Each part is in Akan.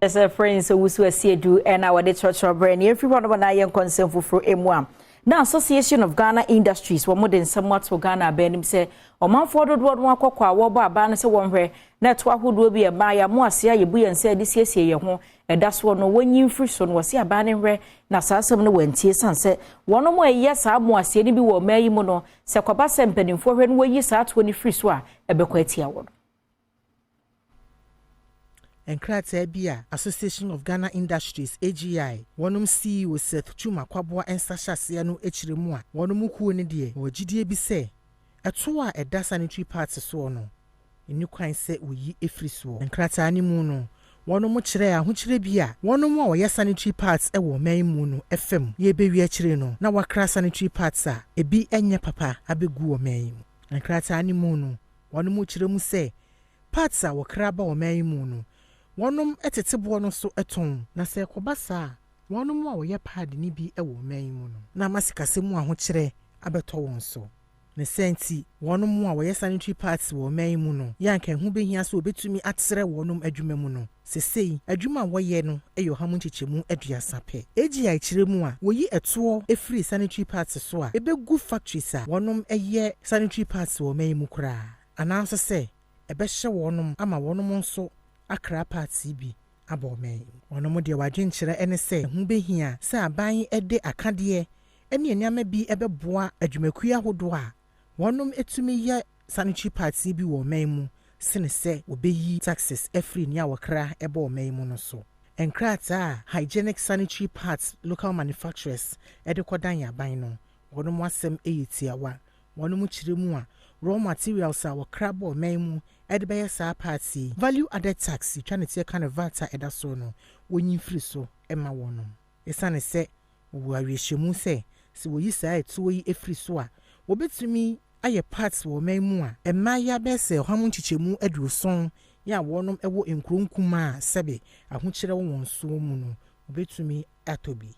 As a friend, so we see do and our church brand everyone when I am concerned for M1. Now, Association of Ghana Industries, one more than somewhat for Ghana, Benim say, or man forward what one quaqua, what banner one where network who will be a buyer more see you be and say this year, and that's one no when you free son was here banning rare, Nasasam no went tears and said, one more yes, I more see any be or Mary Mono, Sakabas and penning for when we use at 20 free swa, a bequetia one. And Bia Association of Ghana Industries AGI one CEO Seth Chuma Kwabwa and Sasha Siano Echiremua one muku ne die or GDA bi say atoa eda sanitary pads so no enu kwan se oyi efri so and krata ni mu no one mo kire a ho kire bia one mo wo sanitary pads e wo man mu no FM ye be wi akire no na wakra sanitary pads a ebi enye papa abegu wo man mu and krata ni mu no one mo kire mu say pads a wakra ba wo man mu no Wonum etetebo no so eton na se kobasa wonum a woye pad ni bi ewo man mu no na masikasemu a ho kire abeto won so ne senti wonum a woye sanitary pads wo man mu no yanka hu behia so obetumi atsere wonum adwuma mu no sesei adwuma woye no eyo hamu chichemu aduasa pe AGI kire mu a woyi eto efri sanitary pads so a ebegu factories a wonum eye sanitary pads wo man mu kra ananso se ebehye wonum ama wonum nso akra party bi abome ono mo de wadwenkyere ene se hu behia se aban ede akade ene eniama bi ebeboa adwumakuya hodo a wonom etumi ye sanitary party bi wo man mu sene se obeyi taxes every nia wakra ebo man mu no so enkrata hygienic sanitary pads local manufacturers ede kodan yaban no wonom asem eyetiawa wonom kire mu a raw materials a wakra bo man mu edebe sa party value added tax trying to kind of vata edaso no wonyin free so ema wono esane se wo awiehemu se wo yi sa eto yi efri so a wo betumi aye parts wo man mu a ema ya be se hwamu chichemu aduson ya wonom ewo enkronkuma sebe ahokire won so mu no wo betumi atobi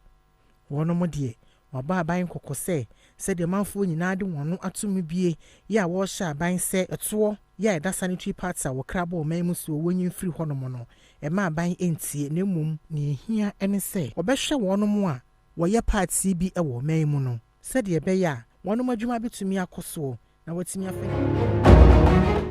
wonom de waba aban kokose se de manfo nyina de wono atumi bie ya wo sha aban se eto ya da sanitary pads a wokrabo man mu so wonyin free honom no e ma ban entie na mum ne ehia ene se obehwe wonom a woye pads bi e wo man mu no se de be ya wonom adwuma betumi akoso na watimi afa